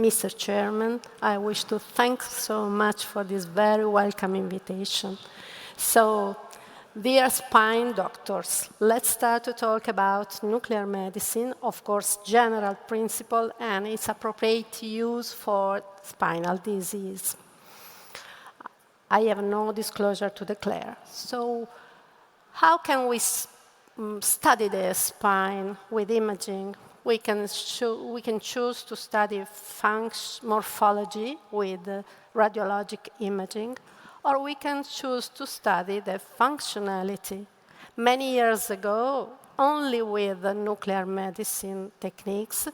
Mr. Chairman, I wish to thank so much for this very welcome invitation. So, dear spine doctors, let's start to talk about nuclear medicine, of course, general principle and its appropriate use for spinal disease. I have no disclosure to declare. So, how can we study the spine with imaging? We can choose to study morphology with radiologic imaging, or we can choose to study the functionality. Many years ago, only with the nuclear medicine techniques,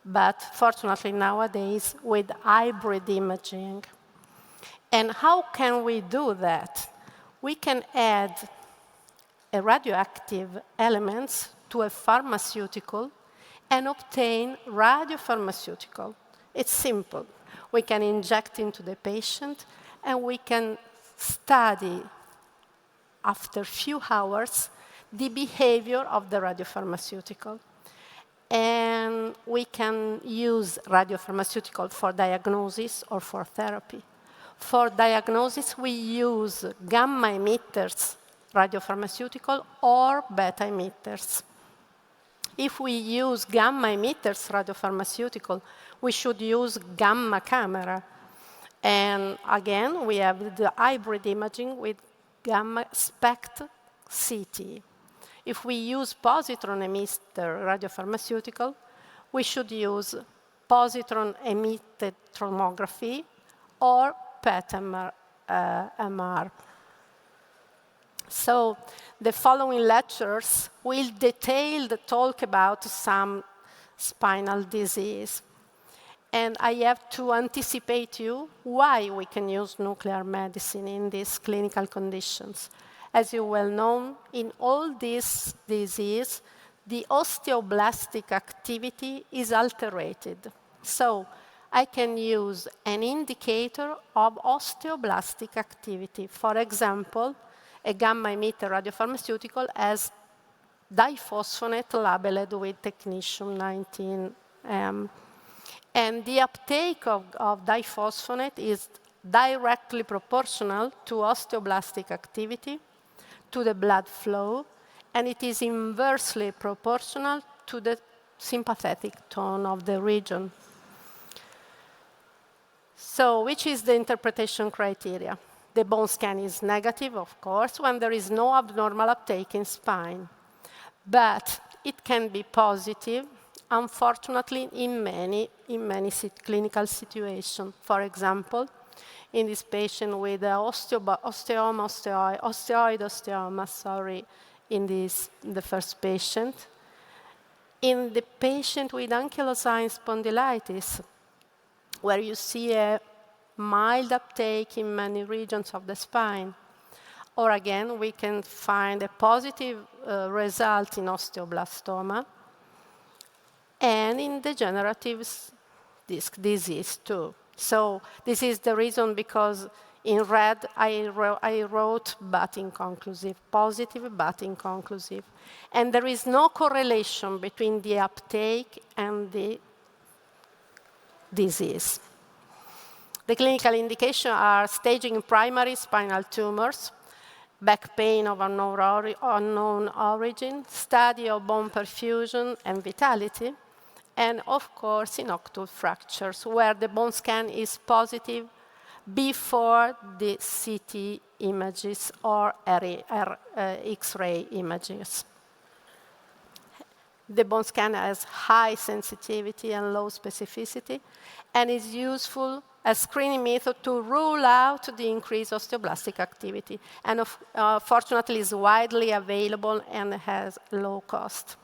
but fortunately nowadays with hybrid imaging. And how can we do that? We can add radioactive elements to a pharmaceutical and obtain radiopharmaceutical. It's simple. We can inject into the patient, and we can study, after a few hours, the behavior of the radiopharmaceutical. And we can use radiopharmaceutical for diagnosis or for therapy. For diagnosis, we use gamma emitters, radiopharmaceutical, or beta emitters. If we use gamma emitters radiopharmaceutical, we should use gamma camera. And again, we have the hybrid imaging with gamma SPECT CT. If we use positron emitter radiopharmaceutical, we should use positron emitted tomography or PET MR. So the following lectures will detail the talk about some spinal disease. And I have to anticipate you why we can use nuclear medicine in these clinical conditions. As you well know, in all these diseases, the osteoblastic activity is alterated. So I can use an indicator of osteoblastic activity. For example, a gamma emitter radiopharmaceutical as diphosphonate labeled with technetium-19M. And the uptake of diphosphonate is directly proportional to osteoblastic activity, to the blood flow, and it is inversely proportional to the sympathetic tone of the region. So, which is the interpretation criteria? The bone scan is negative, of course, when there is no abnormal uptake in spine. But it can be positive, unfortunately, in many clinical situations. For example, in this patient with osteoid in the first patient. In the patient with ankylosing spondylitis, where you see a mild uptake in many regions of the spine. Or again, we can find a positive result in osteoblastoma and in degenerative disc disease too. So this is the reason because in red I wrote but inconclusive, positive but inconclusive. And there is no correlation between the uptake and the disease. The clinical indications are staging primary spinal tumors, back pain of unknown origin, study of bone perfusion and vitality, and of course inoculum fractures, where the bone scan is positive before the CT images or X-ray images. The bone scan has high sensitivity and low specificity, and is useful as screening method to rule out the increased osteoblastic activity, and fortunately is widely available and has low cost.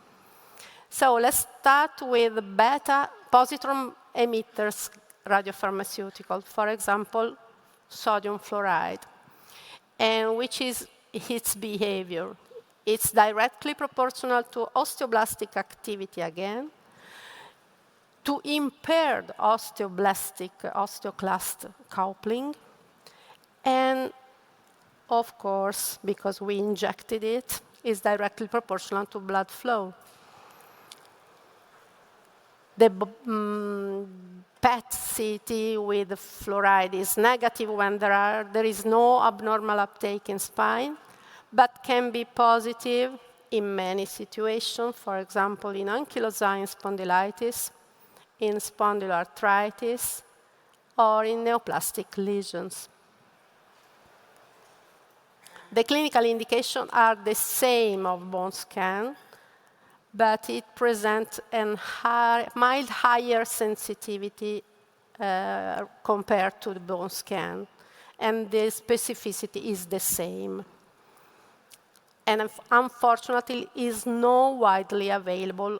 So let's start with beta positron emitters radiopharmaceutical, for example, sodium fluoride, and which is its behavior. It's directly proportional to osteoblastic activity again, to impaired osteoclast coupling, and of course, because we injected it, is directly proportional to blood flow. The PET-CT with fluoride is negative when there is no abnormal uptake in spine, but can be positive in many situations, for example, in ankylosing spondylitis, in spondyloarthritis, or in neoplastic lesions. The clinical indications are the same of bone scan, but it presents a mild higher sensitivity compared to the bone scan, and the specificity is the same. And unfortunately, is not widely available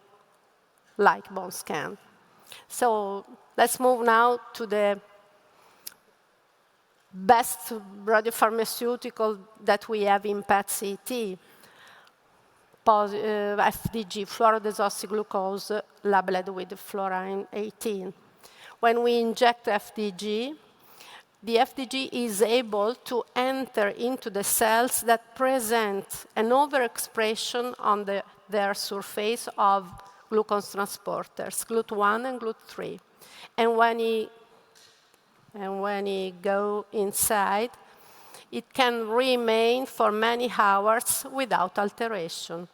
like bone scan. So let's move now to the best radiopharmaceutical that we have in PET-CT. FDG, fluorodesoxyglucose, labeled with fluorine 18. When we inject FDG, the FDG is able to enter into the cells that present an overexpression on their surface of glucose transporters, GLUT1 and GLUT3. And when you go inside, it can remain for many hours without alteration.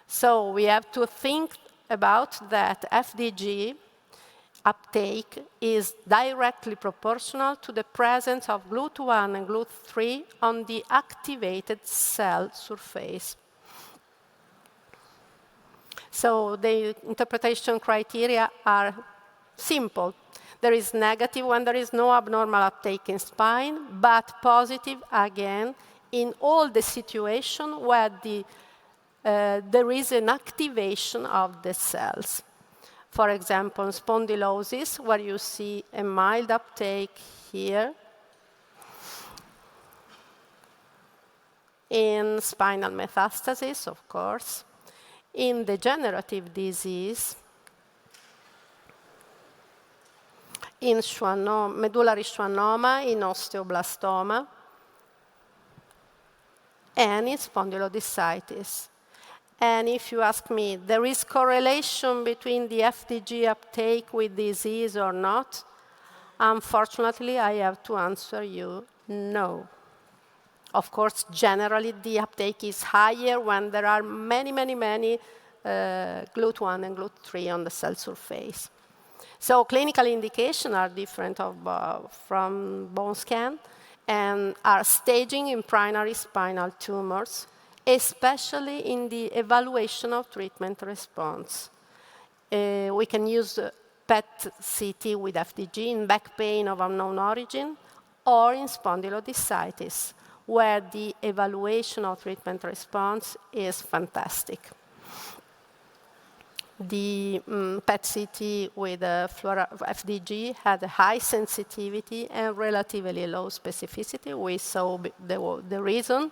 So we have to think about that FDG uptake is directly proportional to the presence of GLUT1 and GLUT3 on the activated cell surface. So the interpretation criteria are simple. There is negative when there is no abnormal uptake in spine, but positive, again, in all the situations where there is an activation of the cells. For example, spondylosis, where you see a mild uptake here. In spinal metastasis, of course. In degenerative disease. In medullary schwannoma, in osteoblastoma, and in spondylodiscitis. And if you ask me, there is correlation between the FDG uptake with disease or not? Unfortunately, I have to answer you, no. Of course, generally, the uptake is higher when there are many GLUT1 and GLUT3 on the cell surface. So clinical indications are different from bone scan and are staging in primary spinal tumors, especially in the evaluation of treatment response. We can use PET-CT with FDG in back pain of unknown origin or in spondylodiscitis, where the evaluation of treatment response is fantastic. The PET-CT with FDG had a high sensitivity and relatively low specificity. We saw the reason.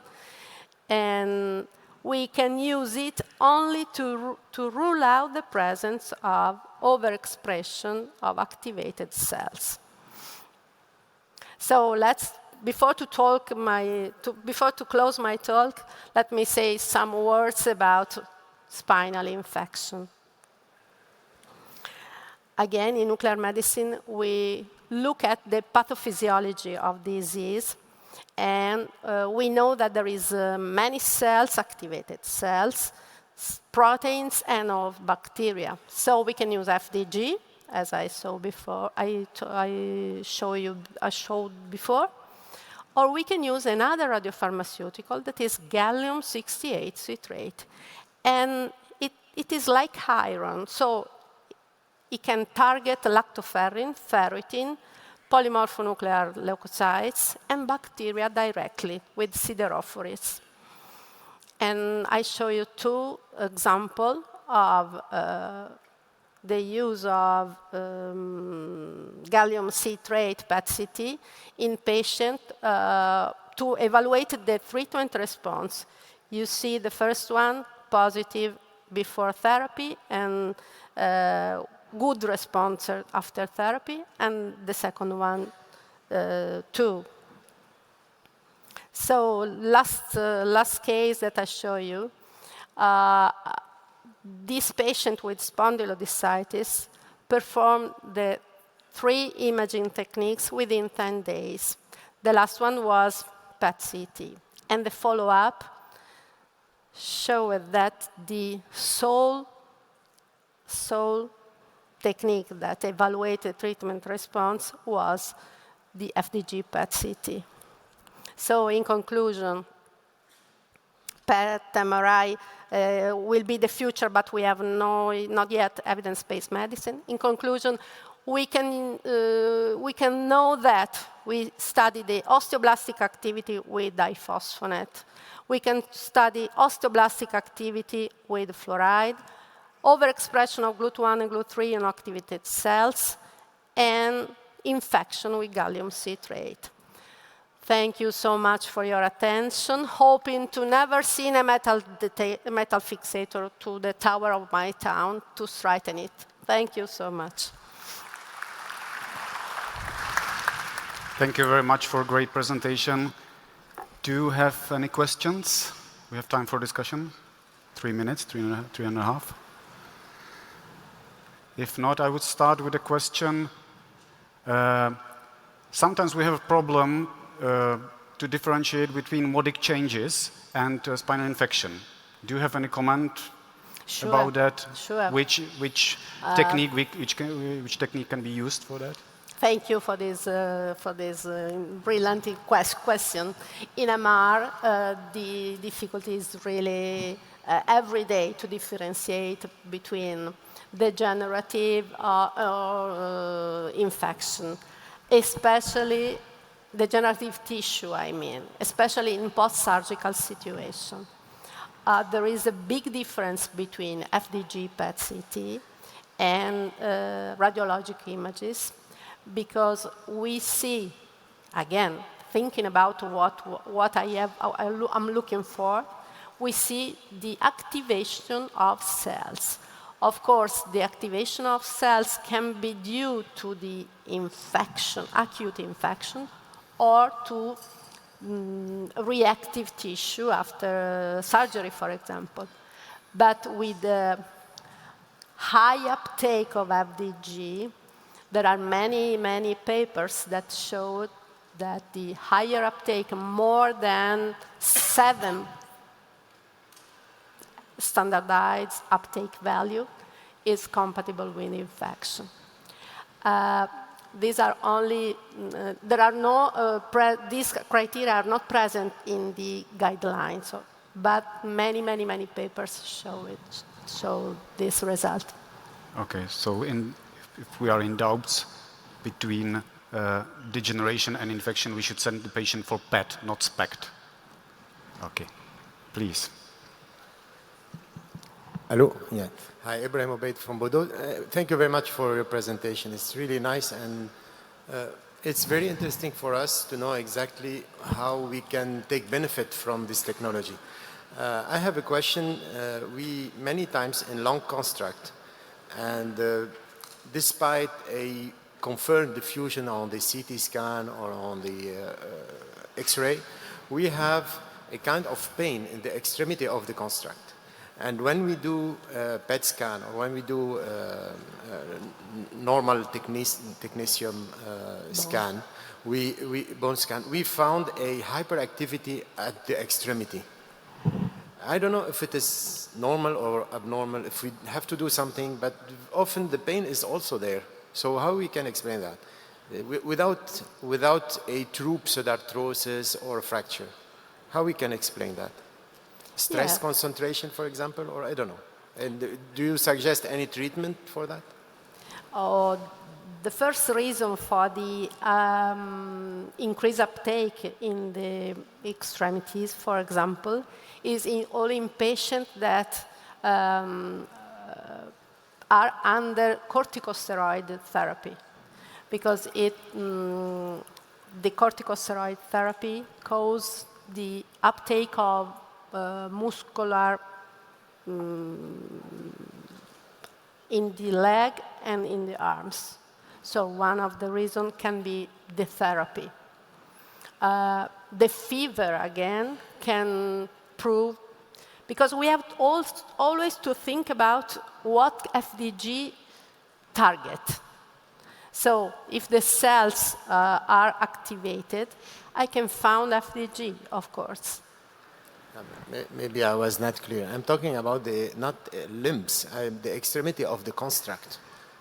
And we can use it only to rule out the presence of overexpression of activated cells. So before to close my talk, let me say some words about spinal infection. Again, in nuclear medicine, we look at the pathophysiology of disease, and we know that there is many cells, activated cells, proteins, and of bacteria. So we can use FDG, as I showed before, or we can use another radiopharmaceutical that is gallium-68 citrate, and it is like iron. So it can target lactoferrin, ferritin, polymorphonuclear leukocytes, and bacteria directly with siderophores. And I show you two examples of the use of gallium citrate PET-CT in patients to evaluate the treatment response. You see the first one, positive before therapy, and good response after therapy, and the second one, too. So last case that I show you, this patient with spondylodiscitis performed the 3 imaging techniques within 10 days. The last one was PET-CT. And the follow-up showed that the sole technique that evaluated treatment response was the FDG PET-CT. So in conclusion, PET MRI will be the future, but we have not yet evidence-based medicine. In conclusion, we can know that we study the osteoblastic activity with diphosphonate. We can study osteoblastic activity with fluoride, overexpression of GLUT1 and GLUT3 in activated cells, and infection with gallium citrate. Thank you so much for your attention. Hoping to never see a metal fixator to the tower of my town to straighten it. Thank you so much. Thank you very much for a great presentation. Do you have any questions? We have time for discussion. 3 minutes, three and a half. If not, I would start with a question. Sometimes we have a problem to differentiate between modic changes and spinal infection. Do you have any comment about that? Sure. Which technique can be used for that? Thank you for this brilliant question. In MR, the difficulty is really every day to differentiate between degenerative or infection, especially degenerative tissue, especially in post-surgical situation. There is a big difference between FDG PET-CT and radiologic images, because we see, again, thinking about what I'm looking for, we see the activation of cells. Of course, the activation of cells can be due to the infection, acute infection, or to reactive tissue after surgery, for example. But with the high uptake of FDG, there are many, many papers that show that the higher uptake, more than 7 standardized uptake value, is compatible with infection. These criteria are not present in the guidelines, but many, many, many papers show this result. Okay, so if we are in doubts between degeneration and infection, we should send the patient for PET, not SPECT. Okay, please. Hello. Yeah. Hi, Ibrahim Obeid from Bordeaux. Thank you very much for your presentation. It's really nice, and it's very interesting for us to know exactly how we can take benefit from this technology. I have a question. We many times in lung construct, and despite a confirmed diffusion on the CT scan or on the X-ray, we have a kind of pain in the extremity of the construct. And when we do PET scan, or when we do normal technetium scan, bone scan, we found a hyperactivity at the extremity. I don't know if it is normal or abnormal, if we have to do something, but often the pain is also there. So how we can explain that? Without a true pseudarthrosis or a fracture, how we can explain that? Stress concentration, for example, or I don't know. And do you suggest any treatment for that? The first reason for the increased uptake in the extremities, for example, is in patients that are under corticosteroid therapy, because the corticosteroid therapy causes the uptake of muscular in the leg and in the arms. So one of the reasons can be the therapy. The fever, again, can prove, because we have always to think about what FDG target. So if the cells are activated, I can found FDG, of course. Maybe I was not clear. I'm talking about the, not limbs, the extremity of the construct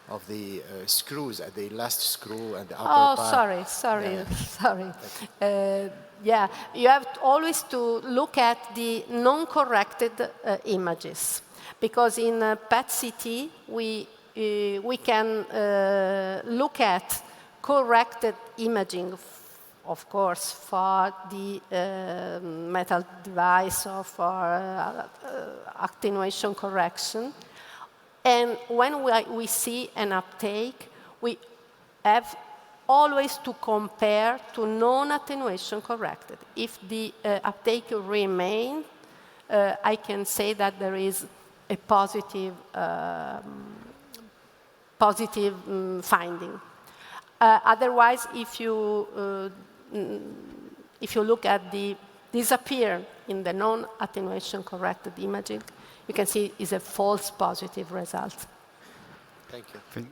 of the screws, at the last screw and the upper part. Sorry. Yeah. Yeah, you have always to look at the non-corrected images, because in PET-CT we can look at corrected imaging, of course, for the metal device or for attenuation correction. And when we see an uptake, we have always to compare to non-attenuation corrected. If the uptake remains, I can say that there is a positive finding. Otherwise, if you look at the disappear in the non-attenuation corrected imaging, you can see is a false positive result. Thank you.